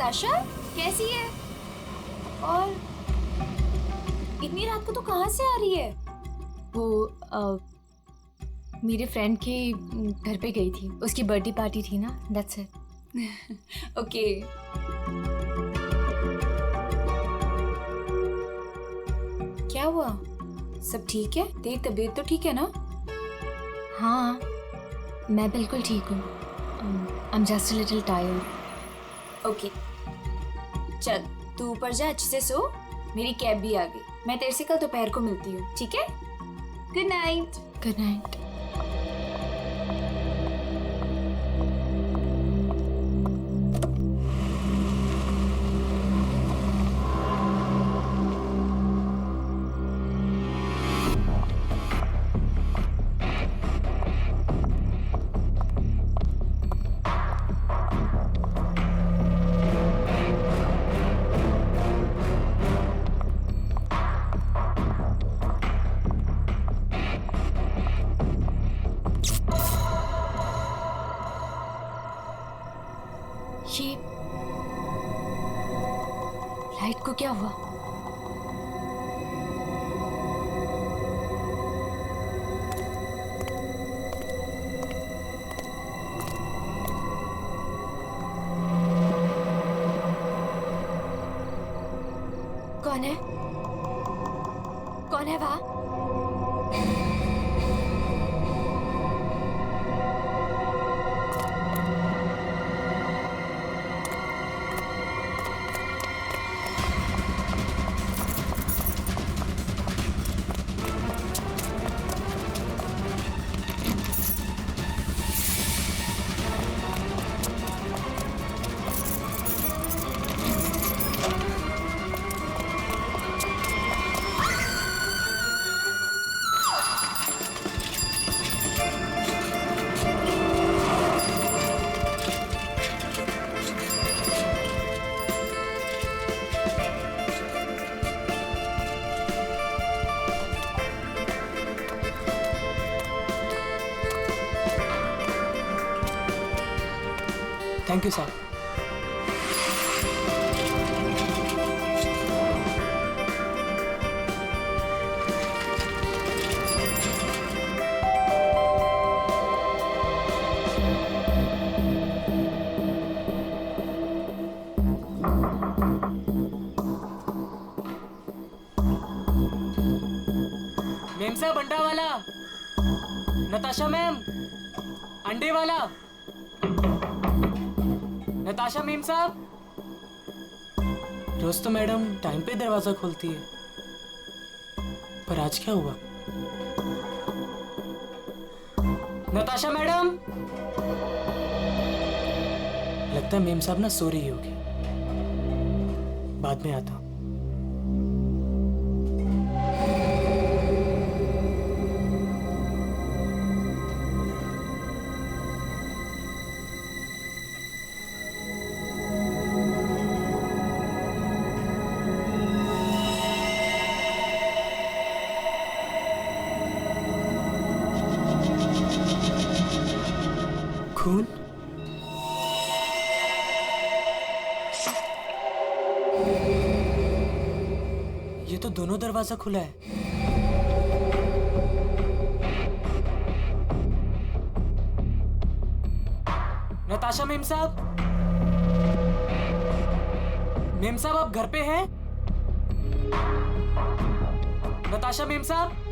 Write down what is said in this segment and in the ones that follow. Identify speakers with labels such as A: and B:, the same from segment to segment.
A: नताशा कैसी है? और इतनी रात को तो कहाँ से आ रही है? वो मेरे फ्रेंड के घर पे गई थी, उसकी बर्थडे पार्टी थी ना, दैट्स इट। ओके। क्या हुआ? सब ठीक है? तेरी तबीयत तो ठीक है ना? हाँ, मैं बिल्कुल ठीक हूँ। I am just a little tired. Okay, चल तू ऊपर जा, अच्छे से सो। मेरी कैब भी आ गई, मैं तेरे से कल दोपहर को मिलती हूँ, ठीक है? Good night. Good night. ये लाइट को क्या हुआ? कौन है? कौन है वहां?
B: Thank you sir. मेम साहब अंडा वाला, नताशा मैम अंडे वाला, नताशा मेम साहब। रोज तो मैडम टाइम पे दरवाजा खोलती है, पर आज क्या हुआ? नताशा मैडम। लगता है मेम साहब ना सो रही होगी, बाद में आता हूं। खून? ये तो दोनों दरवाजा खुला है। नताशा मेम साहब, मेम साहब आप घर पे हैं? नताशा मेम साहब।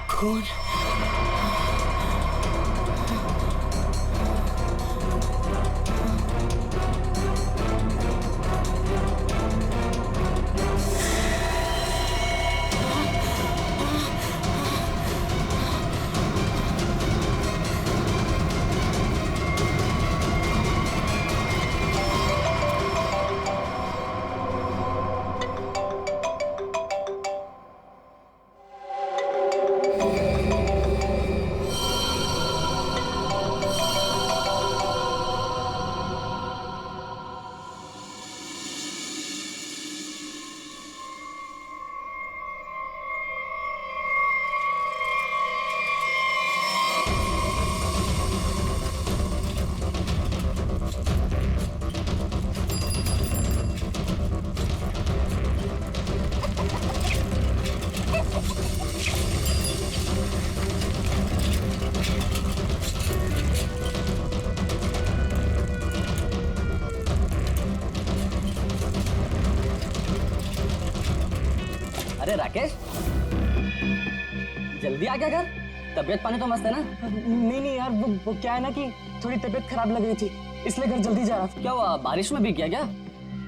B: खून?
C: राकेश, जल्दी आ गया घर? तबीयत पानी तो मस्त है ना?
B: नहीं यार, वो क्या है ना कि थोड़ी तबीयत खराब लग रही थी, इसलिए घर जल्दी जा रहा था।
C: क्या हुआ, बारिश में भीग गया क्या?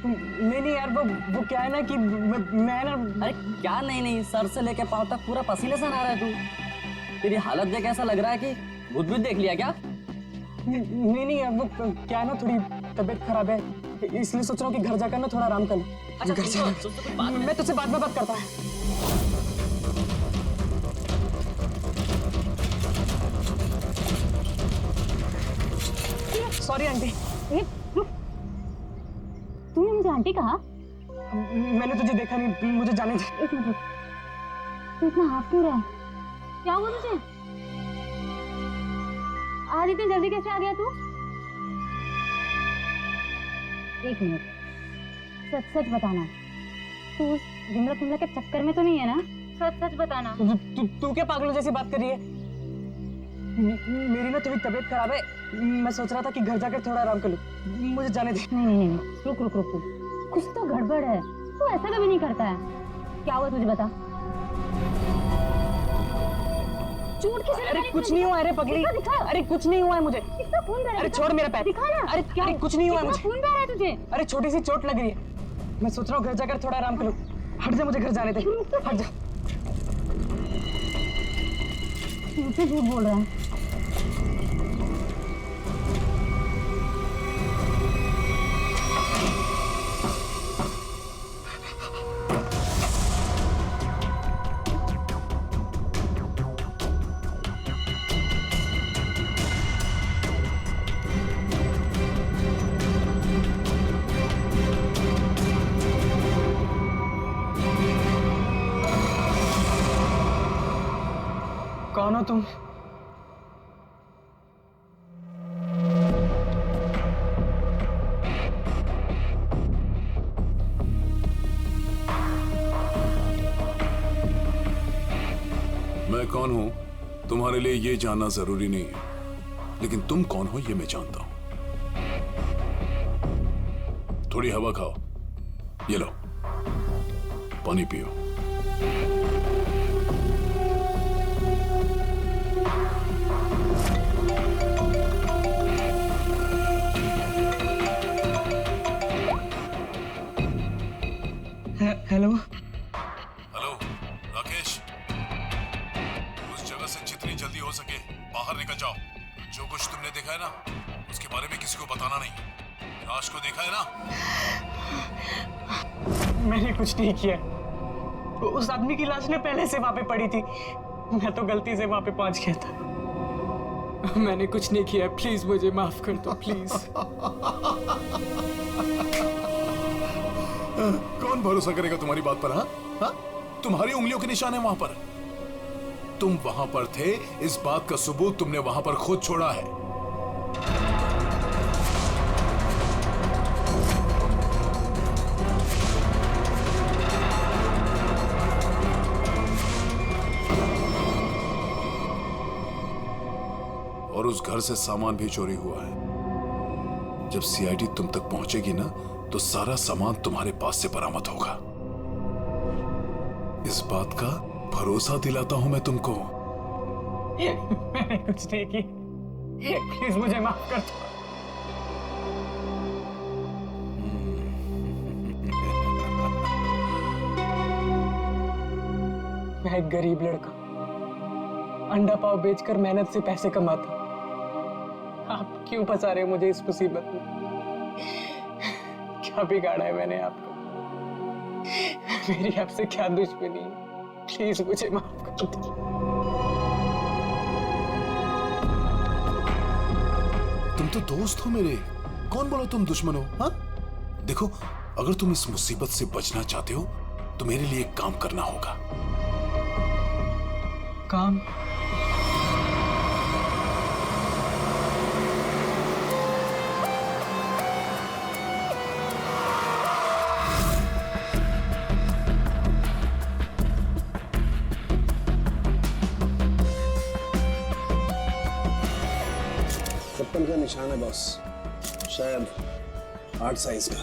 B: नहीं यार, वो क्या है ना कि मैं ना।
C: अरे क्या नहीं, सर से लेके पाँव तक पूरा पसीने से नहा रहा है तू। तेरी हालत देख ऐसा लग रहा है कि भूत देख लिया क्या?
B: नहीं यार, वो क्या है ना, थोड़ी तबीयत खराब है, इसलिए सोच रहा हूँ कि घर जाकर ना थोड़ा आराम कर लूं।
C: अच्छा,
B: घर जा, मैं तुझसे बाद में बात करता हूँ। Sorry aunty.
D: तूने मुझे आंटी कहा?
B: मैंने तुझे देखा नहीं, मुझे जाने दे।
D: एक मिनट, तू इतना हाफ क्यों रहा है? क्या हुआ तुझे? आज इतनी जल्दी कैसे आ गया तू? एक मिनट, सच सच बताना, तू उस विमला के चक्कर में तो नहीं है ना? सच सच बताना।
B: तू क्या पागलों जैसी बात कर रही है? मेरी ना थोड़ी तबीयत खराब है, मैं सोच रहा था कि घर जाकर थोड़ा आराम कर लूं, मुझे जाने दे।
D: नहीं, रुक, कुछ तो गड़बड़ है। तू ऐसा कभी नहीं करता है। क्या हुआ तुझे, बता। झूठ किसे लगा?
B: अरे कुछ नहीं हुआ। अरे पगली, अरे कुछ नहीं हुआ है मुझे।
D: कितना खून बह रहा है?
B: अरे छोड़ मेरा पैर।
D: दिखा ना।
B: अरे कुछ नहीं हुआ है मुझे।
D: खून बह रहा है तुझे?
B: अरे छोटी सी चोट लग रही है, मैं सोच रहा हूँ घर जाकर थोड़ा आराम कर लूं। हट जा, मुझे घर जाने दे, हट जा।
D: मुझसे झूठ बोल रहा है।
B: कौन हो तुम?
E: मैं कौन हूं तुम्हारे लिए ये जानना जरूरी नहीं है, लेकिन तुम कौन हो ये मैं जानता हूं। थोड़ी हवा खाओ, ये लो पानी पियो।
B: हेलो
E: हेलो राकेश, उस जगह से जितनी जल्दी हो सके बाहर निकल जाओ। जो कुछ तुमने देखा है ना, उसके बारे में किसी को बताना नहीं। लाश को देखा है ना?
B: मैंने कुछ नहीं किया, उस आदमी की लाश ने पहले से वहां पे पड़ी थी, मैं तो गलती से वहां पे पहुंच गया था। मैंने कुछ नहीं किया, प्लीज मुझे माफ कर दो, प्लीज।
E: कौन भरोसा करेगा तुम्हारी बात पर? हाँ, तुम्हारी उंगलियों के निशान है वहां पर। तुम वहां पर थे, इस बात का सबूत तुमने वहां पर खुद छोड़ा है। और उस घर से सामान भी चोरी हुआ है। जब सीआईडी तुम तक पहुंचेगी ना, तो सारा सामान तुम्हारे पास से बरामद होगा। इस बात का भरोसा दिलाता हूं मैं तुमको।
B: मैंने कुछ नहीं की, प्लीज मुझे माफ कर दो। मैं एक गरीब लड़का, अंडा पाव बेचकर मेहनत से पैसे कमाता। आप क्यों फंसा रहे हो मुझे इस मुसीबत में? क्या बिगाड़ा है मैंने आपको? मेरी आपसे क्या दुश्मनी है? प्लीज मुझे माफ कर दो।
E: तुम तो दोस्त हो मेरे, कौन बोला तुम दुश्मन हो? हाँ, देखो, अगर तुम इस मुसीबत से बचना चाहते हो तो मेरे लिए एक काम करना होगा।
B: काम?
F: चप्पल का निशान है बॉस, शायद 8 साइज का।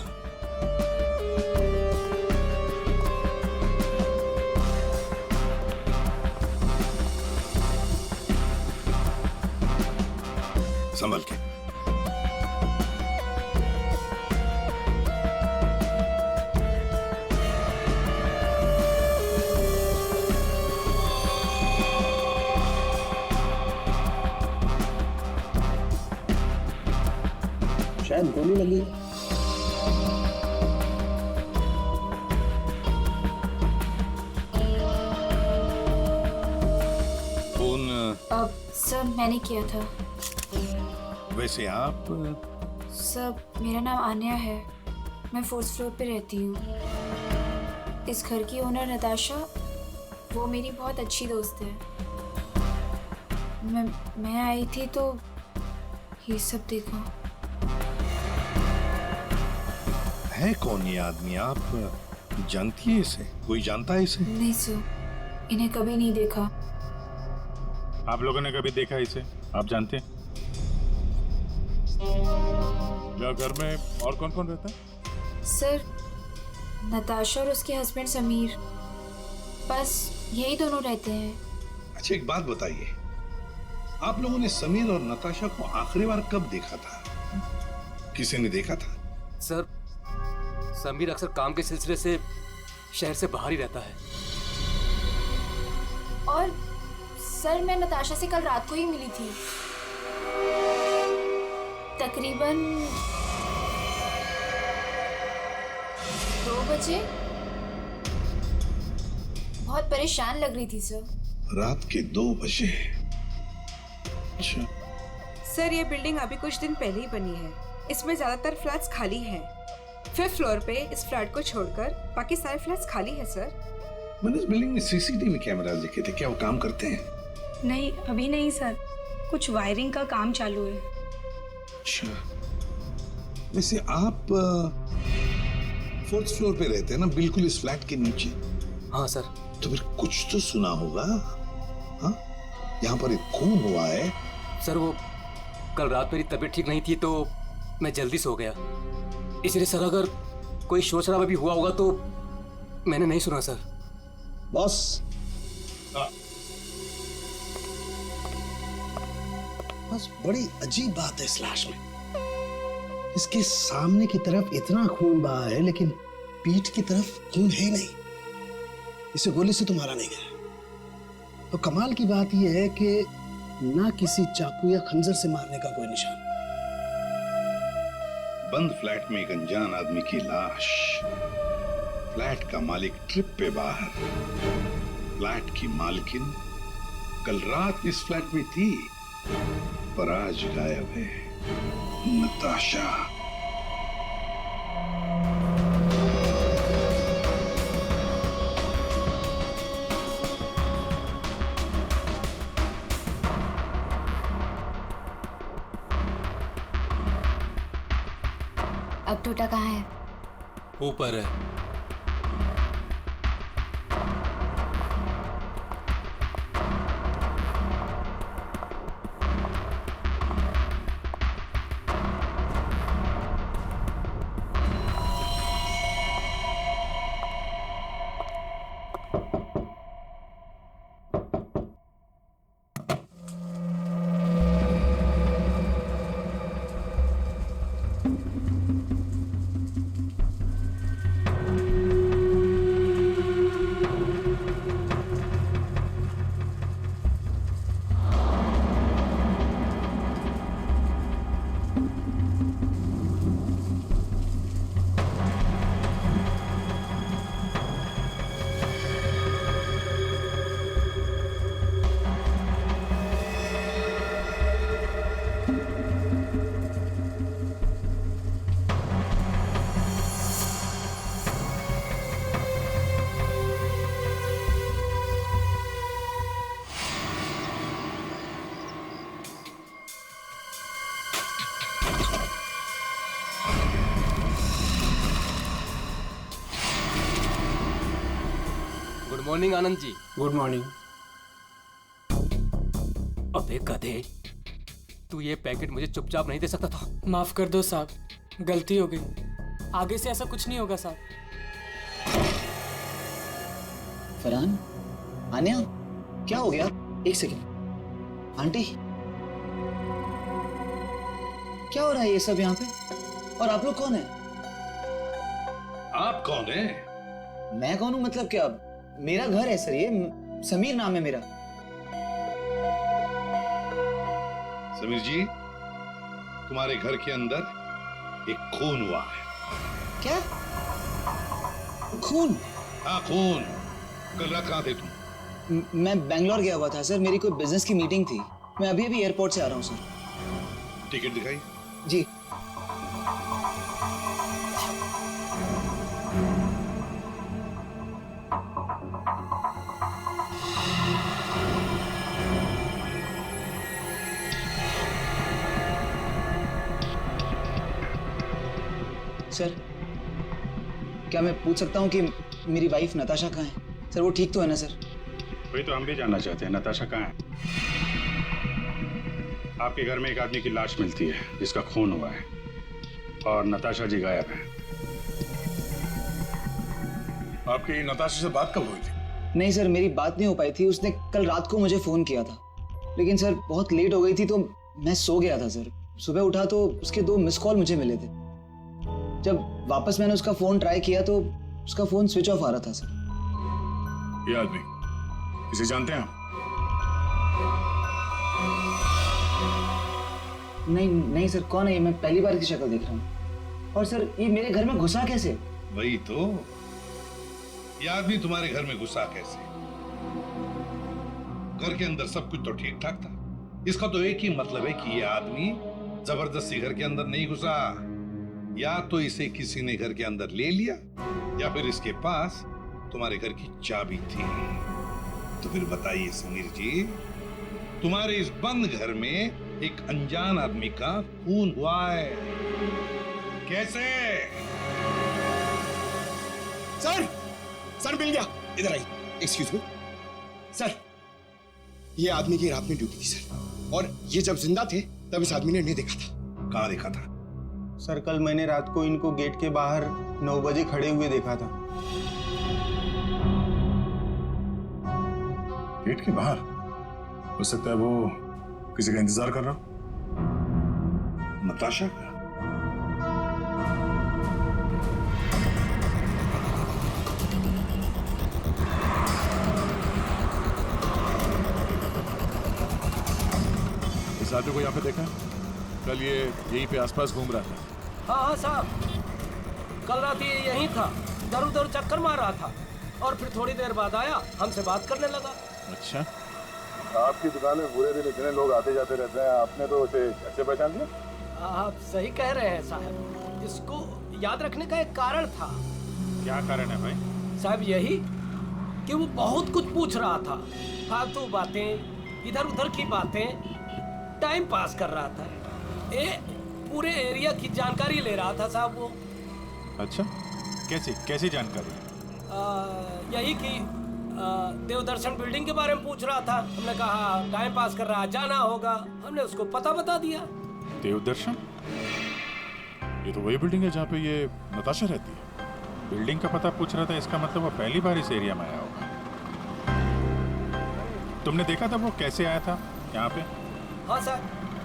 E: संभल के।
F: शायद गोली लगी।
E: फोन
A: अब सर मैंने किया था।
E: वैसे आप
A: सर मेरा नाम आन्या है, मैं 4th फ्लोर पे रहती हूँ। इस घर की ओनर नताशा, वो मेरी बहुत अच्छी दोस्त है। मैं आई थी तो ये सब देखा।
E: है कौन ये आदमी? आप जानती है इसे? कोई जानता है इसे?
A: नहीं सर, इन्हें कभी नहीं देखा।
E: आप लोगों ने कभी देखा इसे? आप जानते हैं? या घर में और कौन कौन रहता है?
A: सर नताशा और उसके हस्बैंड समीर, बस यही दोनों रहते हैं।
G: अच्छा एक बात बताइए, आप लोगों ने समीर और नताशा को आखिरी बार कब देखा था? किसी ने देखा था?
H: सर समीर अक्सर काम के सिलसिले से शहर से बाहर ही रहता है।
A: और सर मैं नताशा से कल रात को ही मिली थी, तकरीबन 2 बजे। बहुत परेशान लग रही थी सर।
G: रात के 2 बजे? अच्छा।
I: सर ये बिल्डिंग अभी कुछ दिन पहले ही बनी है, इसमें ज्यादातर फ्लैट्स खाली हैं। 5th फ्लोर पे इस फ्लैट को छोड़कर बाकी सारे फ्लैट्स खाली है सर।
G: मैंने इस बिल्डिंग में सीसीटीवी कैमरास देखे थे, क्या वो काम करते हैं?
I: नहीं अभी नहीं सर, कुछ वायरिंग का काम चालू है।
G: अच्छा, वैसे आप 4th फ्लोर पे रहते हैं ना, बिल्कुल इस फ्लैट के नीचे?
H: हाँ सर।
G: तो फिर कुछ तो सुना होगा। हाँ, यहाँ पर एक खून हुआ है।
H: सर वो कल रात मेरी तबीयत ठीक नहीं थी तो मैं जल्दी सो गया, इसलिए सर अगर कोई शोर शराबा भी हुआ होगा तो मैंने नहीं सुना सर।
F: बॉस, बस बड़ी अजीब बात है इस लाश में। इसके सामने की तरफ इतना खून बहा है लेकिन पीठ की तरफ खून है ही नहीं। इसे गोली से तो मारा नहीं गया। तो कमाल की बात यह है कि ना किसी चाकू या खंजर से मारने का कोई निशान।
G: बंद फ्लैट में एक अनजान आदमी की लाश, फ्लैट का मालिक ट्रिप पे बाहर, फ्लैट की मालकिन कल रात इस फ्लैट में थी पर आज गायब है। नताशा।
A: अब टोटा कहाँ है?
H: ऊपर है। Good morning Anand ji.
B: Good morning.
H: अबे गधे, तू ये पैकेट मुझे चुपचाप नहीं दे सकता था?
B: माफ कर दो साहब, गलती हो गई। आगे से ऐसा कुछ नहीं होगा साहब।
J: फरहान, आन्या, क्या हो गया? एक सेकंड। आंटी, क्या हो रहा है ये सब यहाँ पे? और आप लोग कौन है?
G: आप कौन है?
J: मैं कौन हूँ मतलब क्या? मेरा घर है सर, ये समीर नाम है मेरा।
G: समीर जी, तुम्हारे घर के अंदर एक खून हुआ है।
J: क्या? खून?
G: हाँ, खून। कल रात कहाँ थे तुम?
J: मैं बैंगलोर गया हुआ था सर, मेरी कोई बिजनेस की मीटिंग थी। मैं अभी अभी एयरपोर्ट से आ रहा हूँ सर।
G: टिकट दिखाई।
J: जी। सर, क्या मैं पूछ सकता हूँ कि मेरी वाइफ नताशा कहाँ है? सर वो ठीक तो है ना सर?
K: वही तो हम भी जानना चाहते हैं, नताशा कहाँ है? आपके घर में एक आदमी की लाश मिलती है जिसका खून हुआ है और नताशा जी गायब है।
E: आपकी नताशा से बात कब हुई थी?
J: नहीं सर, मेरी बात नहीं हो पाई थी। उसने कल रात को मुझे फोन किया था, लेकिन सर बहुत लेट हो गई थी तो मैं सो गया था सर। सुबह उठा तो उसके 2 मिस कॉल मुझे मिले थे। जब वापस मैंने उसका फोन ट्राई किया तो उसका फोन स्विच ऑफ आ रहा था सर।
E: ये आदमी, इसे जानते हैं आप?
J: नहीं सर, कौन है ये? मैं पहली बार की शक्ल देख रहा हूँ। और सर ये मेरे घर में घुसा कैसे?
G: वही तो, ये आदमी तुम्हारे घर में घुसा कैसे? घर के अंदर सब कुछ तो ठीक ठाक था। इसका तो एक ही मतलब है कि ये आदमी जबरदस्ती घर के अंदर नहीं घुसा। या तो इसे किसी ने घर के अंदर ले लिया या फिर इसके पास तुम्हारे घर की चाबी थी। तो फिर बताइए समीर जी, तुम्हारे इस बंद घर में एक अनजान आदमी का खून हुआ है, कैसे?
L: सर मिल गया। इधर आइए। एक्सक्यूज मी सर, ये आदमी की रात में ड्यूटी थी सर, और ये जब जिंदा थे तब इस आदमी ने नहीं देखा था।
G: कहाँ देखा था?
M: सर कल मैंने रात को इनको गेट के बाहर 9 बजे खड़े हुए देखा था।
E: गेट के बाहर? हो सकता है वो किसी का इंतजार कर रहा हो।
G: नताशा का?
E: इस आदमी को यहाँ पे देखा? कल ये यहीं पे आसपास घूम रहा था।
H: हाँ साहब, कल रात ये यहीं था, इधर उधर चक्कर मार रहा था और फिर थोड़ी देर बाद आया, हमसे बात करने लगा।
E: अच्छा, आपकी दुकान में पूरे दिन इतने लोग आते जाते रहते हैं, आपने तो उसे कैसे पहचान लिया?
H: आप सही कह रहे हैं साहब, इसको याद रखने का एक कारण था।
K: क्या कारण है भाई?
H: साहब यही कि वो बहुत कुछ पूछ रहा था, फालतू बातें, इधर उधर की बातें, टाइम पास कर रहा था। पूरे एरिया की जानकारी ले रहा था साहब वो।
K: अच्छा, कैसी जानकारी?
H: यही कि देवदर्शन बिल्डिंग के बारे में पूछ रहा था। हमने कहा टाइम पास कर रहा है, जाना होगा। हमने उसको पता बता दिया।
E: देवदर्शन? ये तो वही बिल्डिंग है जहाँ पे ये नताशा रहती है।
K: बिल्डिंग का पता पूछ रहा था, इसका मतलब वो पहली बार इस एरिया में आया होगा। तुमने देखा था वो कैसे आया था यहाँ पे?
H: हाँ सर,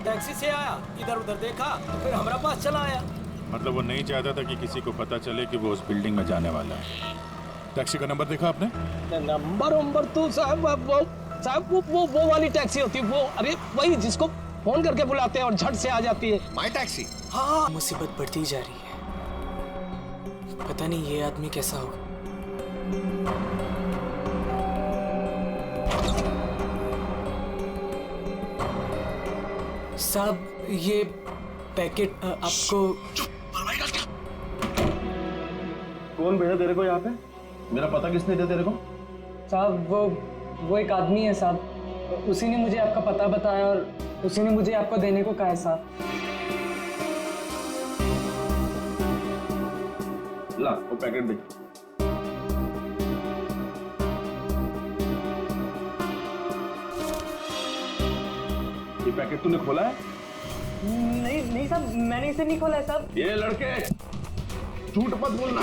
H: टैक्सी से आया, इधर उधर देखा तो फिर हमारा पास चला आया।
K: मतलब वो नहीं चाहता था कि किसी को पता चले कि वो उस बिल्डिंग में जाने वाला है।
E: टैक्सी का नंबर देखा आपने?
H: नंबर तो साहब वो वाली टैक्सी होती है वो, अरे वही जिसको फोन करके बुलाते हैं और झट से आ जाती है।
L: My taxi.
H: हाँ,
B: मुसीबत बढ़ती जा रही है, पता नहीं ये आदमी कैसा होगा। साहब ये पैकेट आपको।
C: कौन भेजा तेरे को यहाँ पे? मेरा पता किसने दिया तेरे को?
B: साहब वो एक आदमी है साहब, उसी ने मुझे आपका पता बताया और उसी ने मुझे आपको देने को कहा है साहब।
C: ला वो पैकेट दे। ये पैकेट तूने खोला है?
B: नहीं साहब, मैंने इसे नहीं खोला है साहब।
C: ये लड़के झूठ मत बोलना,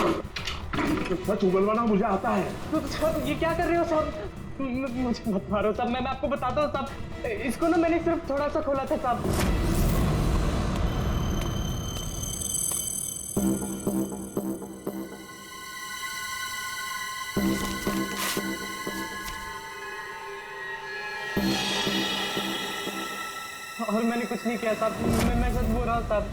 C: सच उगलवाना मुझे आता है।
B: तो साहब ये क्या कर रहे हो साहब? मुझे मत मारो साहब, मैं आपको बताता हूँ साहब, इसको ना मैंने सिर्फ थोड़ा सा खोला था साहब। और मैंने कुछ नहीं किया साहब, मैं सच बोल रहा हूँ साहब।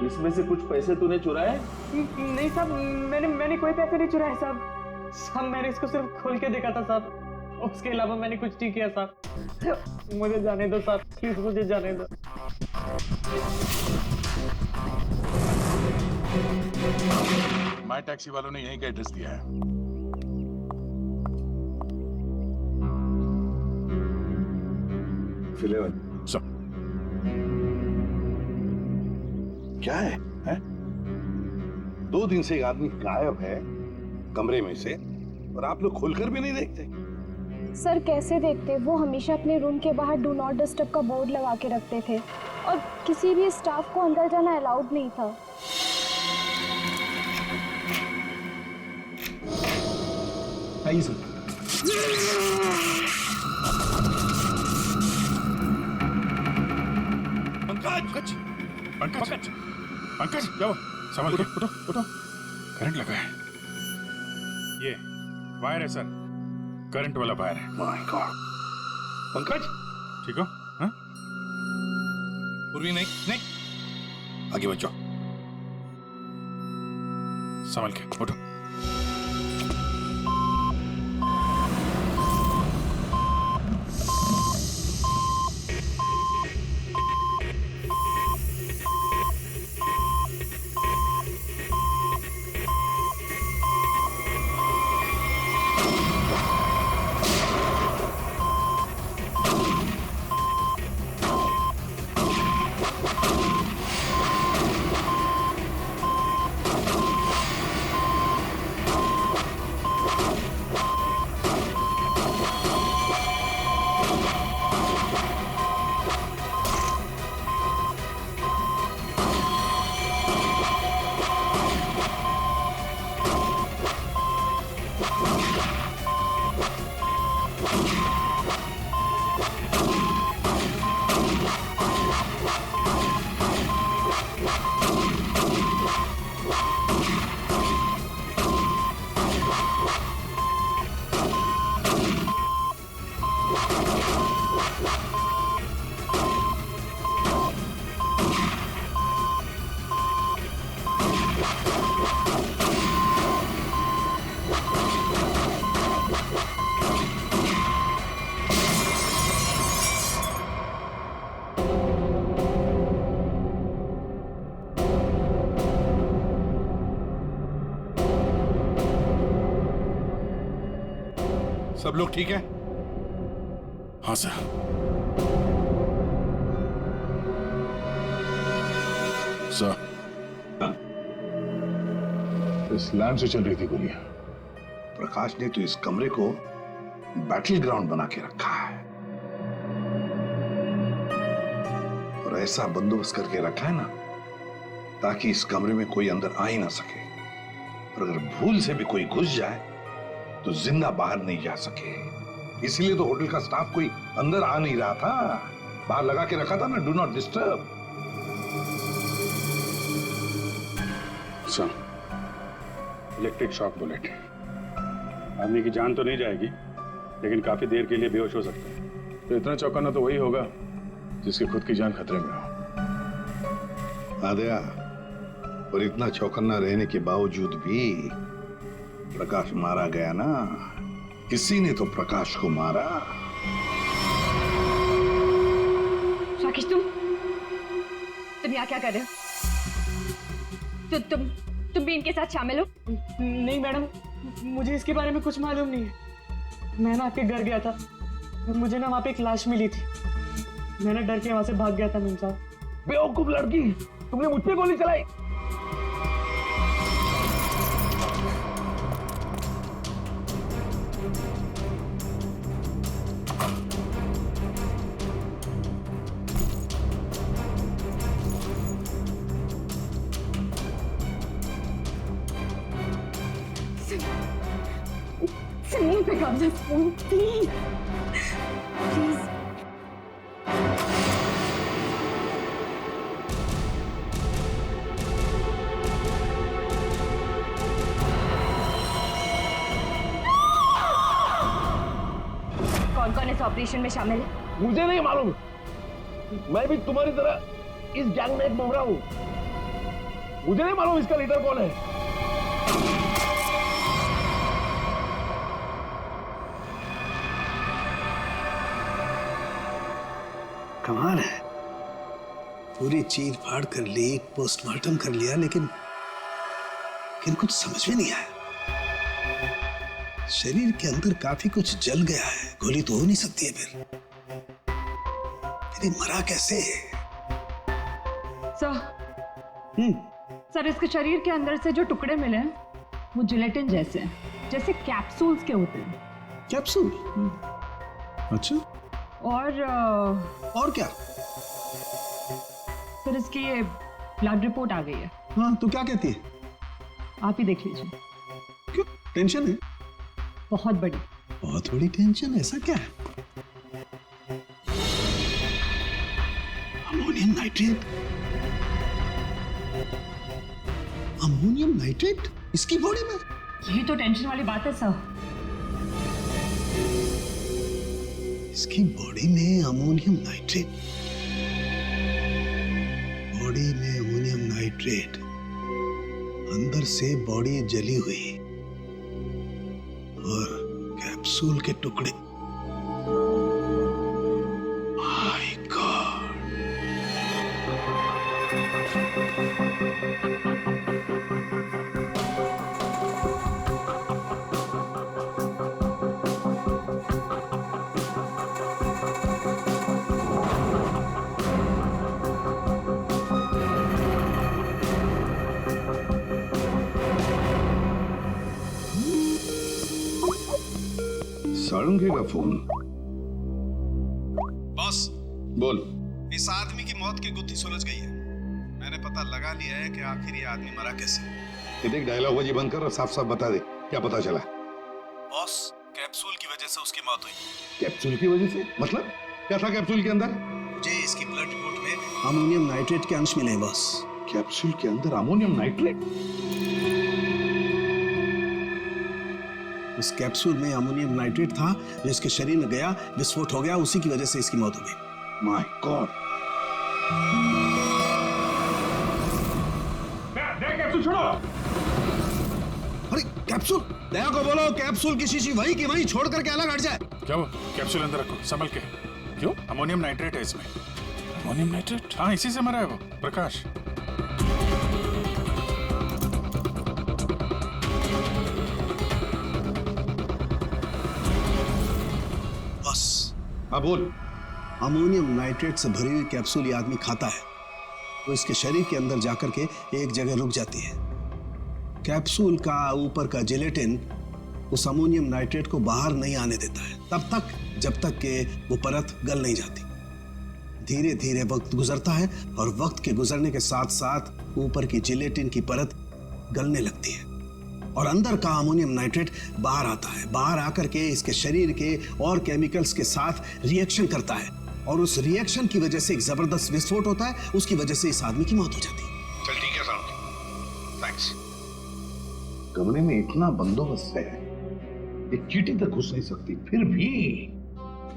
N: इसमें से कुछ पैसे तूने चुराए?
B: नहीं साहब, मैंने कोई पैसे नहीं चुराए साहब। साहब मैंने इसको सिर्फ खोल के देखा था साहब, उसके अलावा मैंने कुछ नहीं किया साहब। मुझे जाने दो साहब, प्लीज मुझे जाने दो।
E: माय टैक्सी वालों ने यहीं का एड्रेस दिया है।
G: फिलेवन
E: सर।
G: क्या है, हैं? 2 दिन से एक आदमी गायब है कमरे में से, और आप लोग खोलकर भी नहीं देखते।
O: सर कैसे देखते, वो हमेशा अपने रूम के बाहर डू नॉट डिस्टर्ब का बोर्ड लगा के रखते थे और किसी भी स्टाफ को अंदर जाना अलाउड नहीं था।
L: आइए सर।
E: पंकज, पंकज, पंकज, जाओ, संभल के, उठो, उठो। करंट लगा है। ये वायर है सर, करंट वाला वायर है।
G: My God. पंकज,
E: ठीक हो? हाँ? पूर्वी नहीं, नहीं, आगे बचो। संभल के, उठो। सब लोग ठीक है? हाँ सर। सर,
G: इस लैंड से चल रही थी गोलियां। प्रकाश ने तो इस कमरे को बैटल ग्राउंड बना के रखा है, और ऐसा बंदोबस्त करके रखा है ना, ताकि इस कमरे में कोई अंदर आ ही ना सके, और अगर भूल से भी कोई घुस जाए तो जिंदा बाहर नहीं जा सके। इसलिए तो होटल का स्टाफ कोई अंदर आ नहीं रहा था, बाहर लगा के रखा था ना, do not disturb.
K: Sir, electric shock bullet. आदमी की जान तो नहीं जाएगी, लेकिन काफी देर के लिए बेहोश हो सकता है।
E: तो इतना चौंकाना तो वही होगा जिसकी खुद की जान खतरे में हो।
G: आदया, और इतना चौकन्ना रहने के बावजूद भी प्रकाश मारा गया ना। किसी ने तो प्रकाश को मारा।
A: राकेश, तुम यहाँ क्या कर रहे हो? तुम भी इनके साथ शामिल हो?
B: नहीं मैडम, मुझे इसके बारे में कुछ मालूम नहीं है। मैं ना आपके घर गया था, मुझे ना वहाँ पे एक लाश मिली थी। मैंने डर के वहाँ से भाग गया था। मीम साहब,
N: बेवकूफ लड़की, तुमने मुझ पे गोली चलाई।
O: Sunny, Please pick up this phone, please. Please. कौन-कौन इस ऑपरेशन में शामिल है?
N: मुझे नहीं मालूम। मैं भी तुम्हारी तरह इस गैंग में एक मुखरा हूँ। मुझे नहीं मालूम इसका लीडर कौन है।
F: कमाल है, पूरी चीर फाड़ कर ली, पोस्टमार्टम कर लिया, लेकिन कुछ समझ में नहीं आया। शरीर के अंदर काफी कुछ जल गया है, गोली तो हो नहीं सकती है फिर ये मरा कैसे?
P: सर इसके शरीर के अंदर से जो टुकड़े मिले हैं वो जिलेटिन जैसे हैं, जैसे कैप्सूल्स के होते हैं।
F: कैप्सूल? अच्छा।
P: और
F: क्या?
P: सर इसकी ये ब्लड रिपोर्ट आ गई है।
F: हाँ, तो क्या कहती है?
P: आप ही देख लीजिए।
F: क्यों, टेंशन है?
P: बहुत बड़ी।
F: बहुत बड़ी टेंशन? ऐसा क्या है? Ammonium nitrate? अमोनियम नाइट्रेट इसकी बॉडी में?
P: यही तो टेंशन वाली बात है सर।
F: इसकी बॉडी में अमोनियम नाइट्रेट? बॉडी में अमोनियम नाइट्रेट, अंदर से बॉडी जली हुई और कैप्सूल के टुकड़े। My God.
G: साळुंखे का फोन।
F: बॉस,
G: बोल।
F: इस आदमी की मौत की गुत्थी सुलझ गई है। मैंने पता लगा लिया है कि आखिर ये आदमी मरा कैसे।
G: ये देख, डायलॉग बाजी बंद कर और साफ साफ बता दे क्या पता चला।
F: बॉस, कैप्सूल की वजह से उसकी मौत हुई।
G: कैप्सूल की वजह से? मतलब क्या था कैप्सूल के अंदर?
F: मुझे इसकी ब्लड रिपोर्ट में अमोनियम नाइट्रेट के अंश मिले हैं बॉस।
G: कैप्सूल के अंदर अमोनियम नाइट्रेट?
F: उस कैप्सूल में अमोनियम नाइट्रेट था जो इसके शरीर में गया, विस्फोट हो गया, उसी की वजह से इसकी मौत हो गई।
G: My God. कैप्सूल छोड़ो।
F: अरे कैप्सूल, दया को बोलो कैप्सूल की शीशी वही की वही छोड़ करके अलग हट जाए।
K: क्या वो? कैप्सूल अंदर रखो, संभल के। क्यों? अमोनियम नाइट्रेट है इसमें। Ammonium nitrate? हाँ, इसी से मरा है वो, प्रकाश।
G: हाँ बोल।
F: अमोनियम नाइट्रेट से भरी हुई कैप्सूल ये आदमी खाता है तो इसके शरीर के अंदर जाकर के एक जगह रुक जाती है। कैप्सूल का ऊपर का जिलेटिन उस अमोनियम नाइट्रेट को बाहर नहीं आने देता है तब तक जब तक कि वो परत गल नहीं जाती। धीरे धीरे वक्त गुजरता है और वक्त के गुजरने के साथ साथ ऊपर की जिलेटिन की परत गलने लगती है और अंदर का अमोनियम नाइट्रेट बाहर आता है। बाहर आकर के इसके शरीर के और केमिकल्स के साथ रिएक्शन करता है और उस रिएक्शन की वजह से एक जबरदस्त विस्फोट होता है। उसकी वजह से इस आदमी की मौत हो जाती है।
G: चल ठीक है साहब, थैंक्स। कमरे में इतना बंदोबस्त है, एक चींटी तक घुस नहीं सकती, फिर भी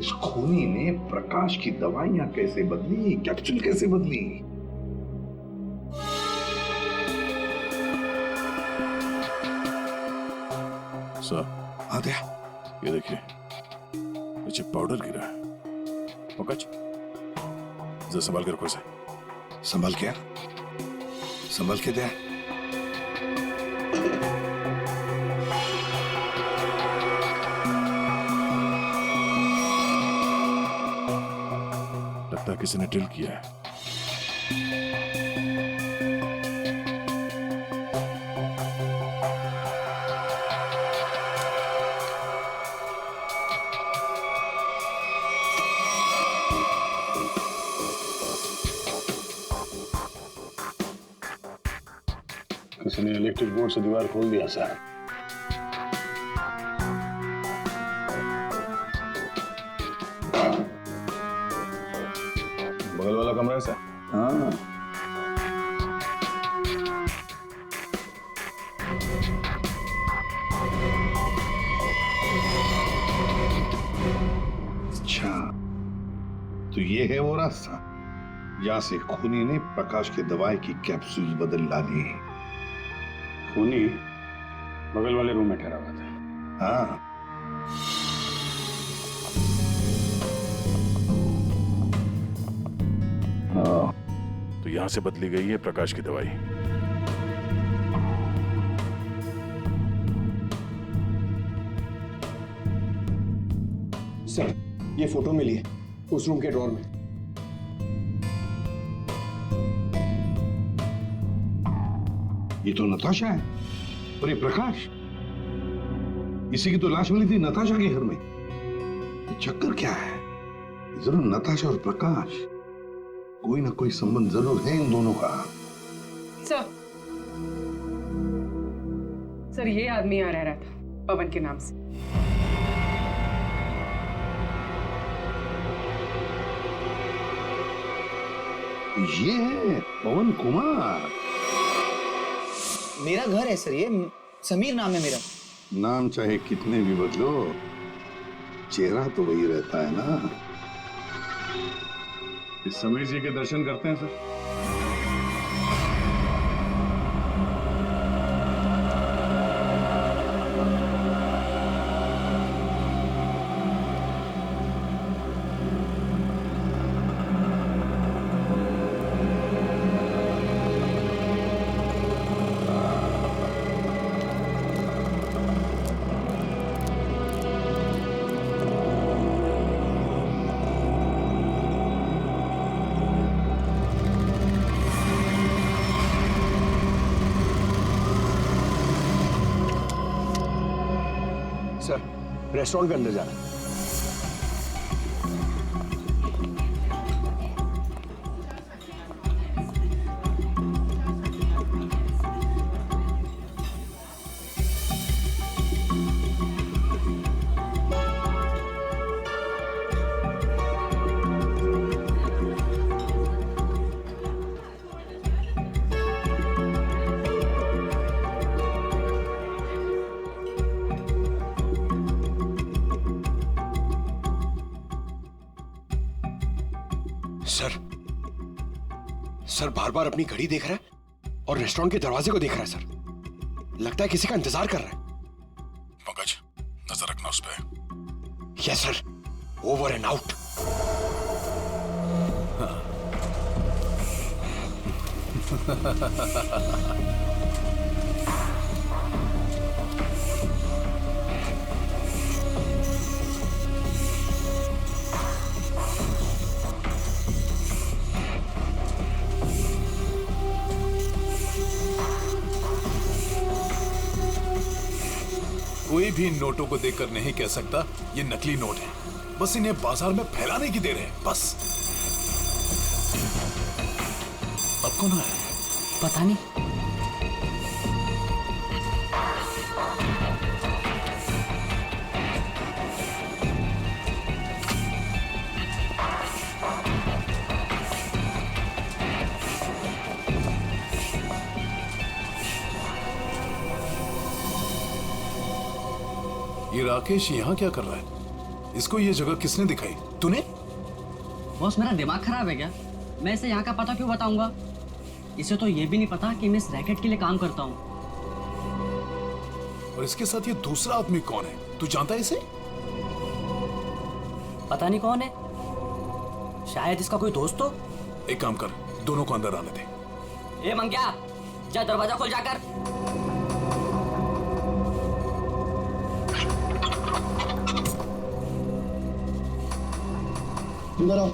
G: इस खूनी ने प्रकाश की दवाइयां कैसे बदली, कैप्सूल कैसे बदली?
K: सर,
F: आते
K: ये देखिए, पीछे पाउडर गिरा है। ओकच, जरा संभाल कर रखो इसे।
F: संभाल के? संभाल के दे।
K: लगता है किसी ने ड्रिल किया है। किसी ने इलेक्ट्रिक बोर्ड से दीवार खोल दिया सर। कमरा है सर?
J: हाँ।
G: अच्छा, तो ये है वो रास्ता जहां से खूनी ने प्रकाश के दवाई की कैप्सूल बदल डाली।
K: खूनी बगल वाले रूम में ठहरा हुआ था।
G: हाँ,
E: तो यहां से बदली गई है प्रकाश की दवाई।
L: सर, ये फोटो मिली है उस रूम के ड्रॉर में।
G: ये तो नताशा है। और ये प्रकाश, इसी की तो लाश मिली थी नताशा के घर में। ये चक्कर क्या है? जरूर नताशा और प्रकाश, कोई ना कोई संबंध जरूर है इन दोनों का।
P: सर ये आदमी यहाँ रह रहा था पवन के नाम से।
G: ये है पवन कुमार।
J: मेरा घर है सर, ये समीर नाम है मेरा।
G: नाम चाहे कितने भी बदलो, चेहरा तो वही रहता है ना।
K: इस समीर जी के दर्शन करते हैं सर।
L: सर, रेस्टोरेंट के अंदर जाना है। सर बार बार अपनी घड़ी देख रहा है और रेस्टोरेंट के दरवाजे को देख रहा है सर। लगता है किसी का इंतजार कर रहा है।
E: पंकज, नजर रखना उस पे।
L: Yes sir, over and out.
E: कोई भी नोटों को देखकर नहीं कह सकता ये नकली नोट है। बस इन्हें बाजार में फैलाने की देर है, बस। अब कौन आया?
C: पता नहीं।
E: ये राकेश यहाँ क्या कर रहा है? इसको ये जगह किसने दिखाई? तूने?
C: बॉस, मेरा दिमाग खराब है क्या? मैं इसे यहाँ का पता क्यों बताऊंगा? इसे तो ये भी नहीं पता कि मैं इस रैकेट के लिए काम करता हूँ।
E: और इसके साथ ये दूसरा आदमी कौन है? तू जानता है इसे?
C: पता नहीं कौन है, शायद इसका कोई दोस्त हो।
E: एक काम कर, दोनों को अंदर आने दे।
C: ए मंग्या, जा दरवाजा खोल जाकर।
F: अंदर आओ।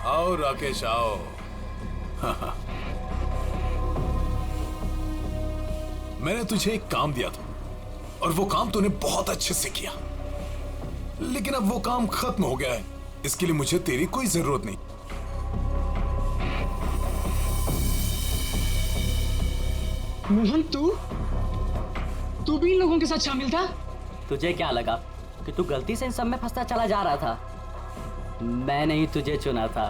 E: आओ राकेश, आओ। मैंने तुझे एक काम दिया था और वो काम तूने बहुत अच्छे से किया, लेकिन अब वो काम खत्म हो गया है। इसके लिए मुझे तेरी कोई जरूरत नहीं।
B: मोहन तू भी इन लोगों के साथ शामिल था?
C: तुझे क्या लगा कि तू गलती से इन सब में फंसता चला जा रहा था? मैंने ही तुझे चुना था।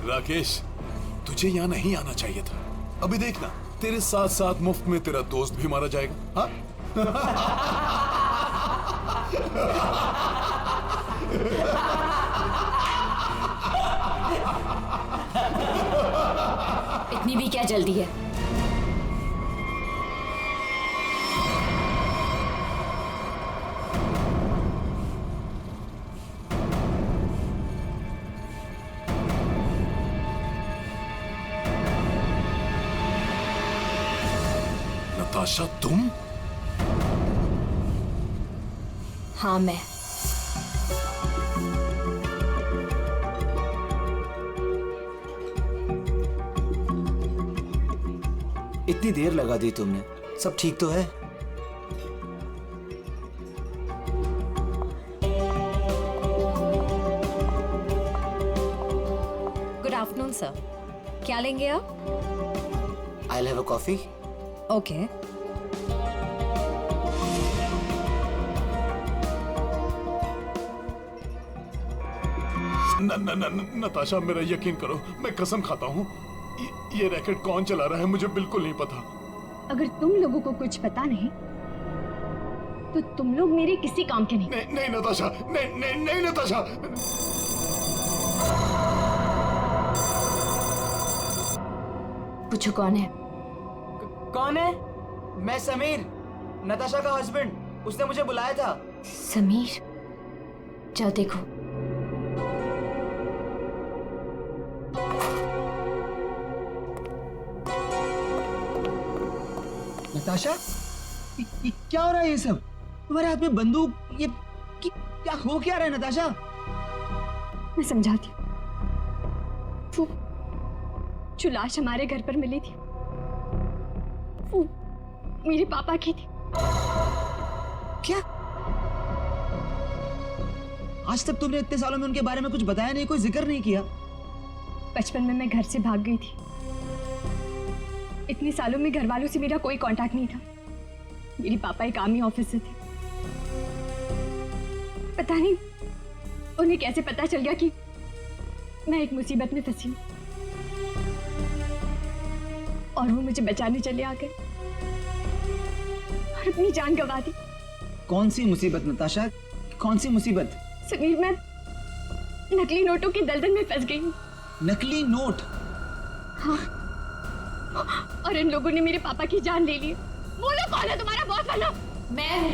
E: राकेश, तुझे यहाँ नहीं आना चाहिए था। अभी देखना, तेरे साथ साथ मुफ्त में तेरा दोस्त भी मारा जाएगा। हाँ?
A: इतनी भी क्या जल्दी है?
E: नताशा, तुम?
A: हाँ, मैं।
J: इतनी देर लगा दी तुमने, सब ठीक तो है?
Q: गुड आफ्टरनून सर, क्या लेंगे आप?
J: I'll have a coffee.
Q: Okay.
E: Natasha, मेरा यकीन करो, मैं कसम खाता हूँ, ये रैकेट कौन चला रहा है मुझे बिल्कुल नहीं पता।
O: अगर तुम लोगों को कुछ पता नहीं तो तुम लोग मेरे किसी काम के नहीं।
E: नहीं नताशा, नहीं नताशा।
A: पूछो कौन है?
J: कौन है? मैं समीर, नताशा का हस्बैंड। उसने मुझे बुलाया था।
A: समीर? जाओ देखो।
J: नताशा, ये क्या हो रहा है? ये सब तुम्हारे हाथ में बंदूक, ये क्या हो क्या रहा है नताशा?
O: मैं समझाती हूँ। वो जो लाश हमारे घर पर मिली थी वो मेरे पापा की थी।
J: क्या? आज तक तुमने इतने सालों में उनके बारे में कुछ बताया नहीं, कोई जिक्र नहीं किया।
O: बचपन में मैं घर से भाग गई थी। इतने सालों में घर वालों से मेरा कोई कांटेक्ट नहीं था। मेरे पापा एक आर्मी ऑफिसर थे। पता नहीं उन्हें कैसे पता चल गया कि मैं एक मुसीबत में फंसी हूं और वो मुझे बचाने चले आ गए और अपनी जान गंवा दी।
J: कौन सी मुसीबत नताशा, कौन सी मुसीबत?
O: समीर, मैं नकली नोटों की दलदल में फंस गई हूँ।
J: नकली नोट?
O: हाँ, और इन लोगों ने मेरे पापा की जान ले ली। बोलो कौन है तुम्हारा बॉस वाला?
A: मैं हूँ।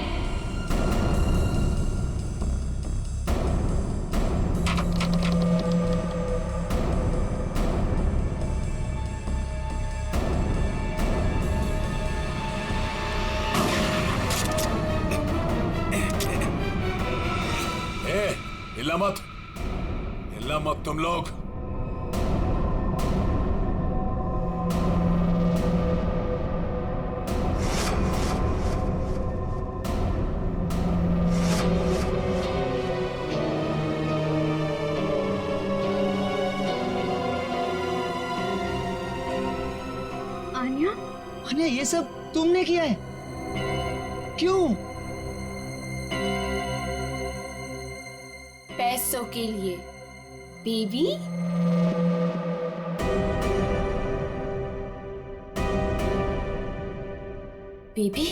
E: हिलना मत तुम लोग।
J: आन्या, ये सब तुमने किया है? क्यों?
A: पैसों के लिए बेबी। बेबी,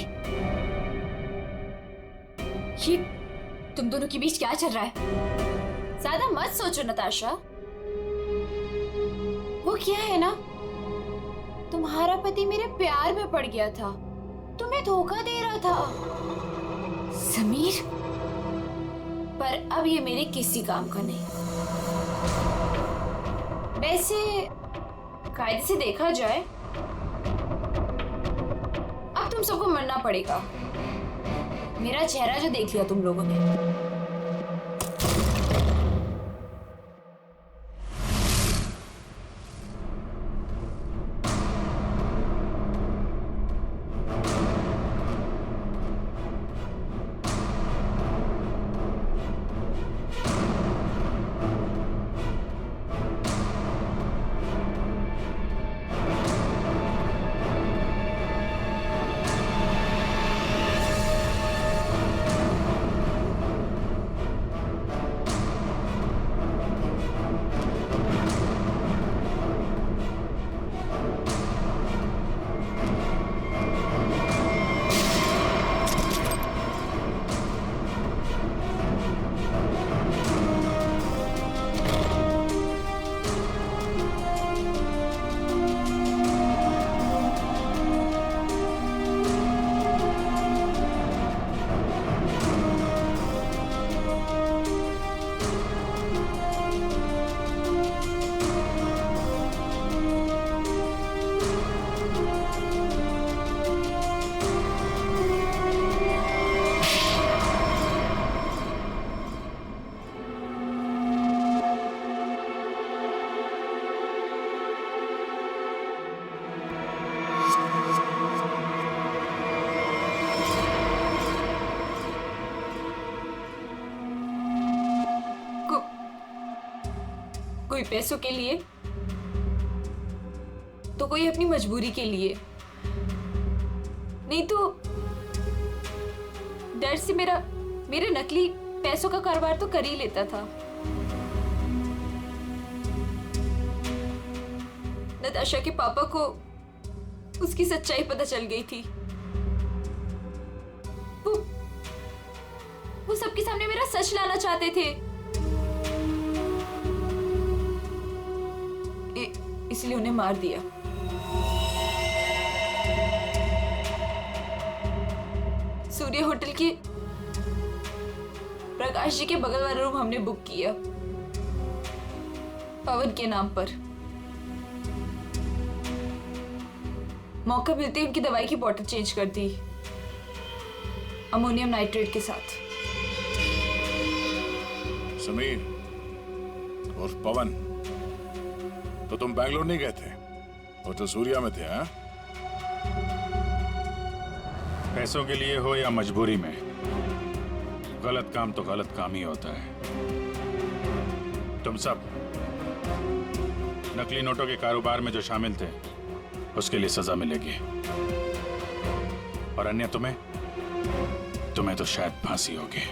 A: ये तुम दोनों के बीच क्या चल रहा है? ज्यादा मत सोचो नताशा। वो क्या है ना, तुम्हारा पति मेरे प्यार में पड़ गया था, तुम्हें धोखा दे रहा था समीर, पर अब ये मेरे किसी काम का नहीं। वैसे कायदे से देखा जाए अब तुम सबको मरना पड़ेगा। मेरा चेहरा जो देख लिया तुम लोगों ने। कोई पैसों के लिए तो कोई अपनी मजबूरी के लिए, नहीं तो डर से मेरे नकली पैसों का कारोबार तो कर ही लेता था। नताशा के पापा को उसकी सच्चाई पता चल गई थी। वो सबके सामने मेरा सच लाना चाहते थे, इसलिए उन्हें मार दिया। सूर्य होटल के प्रकाश जी के बगल वाला रूम हमने बुक किया पवन के नाम पर। मौका मिलते ही उनकी दवाई की बोतल चेंज कर दी अमोनियम नाइट्रेट के साथ।
E: समीर और पवन, तो तुम बैंगलोर नहीं गए थे, वो तो सूर्या में थे। हाँ,
K: पैसों के लिए हो या मजबूरी में, गलत काम तो गलत काम ही होता है। तुम सब नकली नोटों के कारोबार में जो शामिल थे उसके लिए सजा मिलेगी, और अन्य तुम्हें तो शायद फांसी होगी।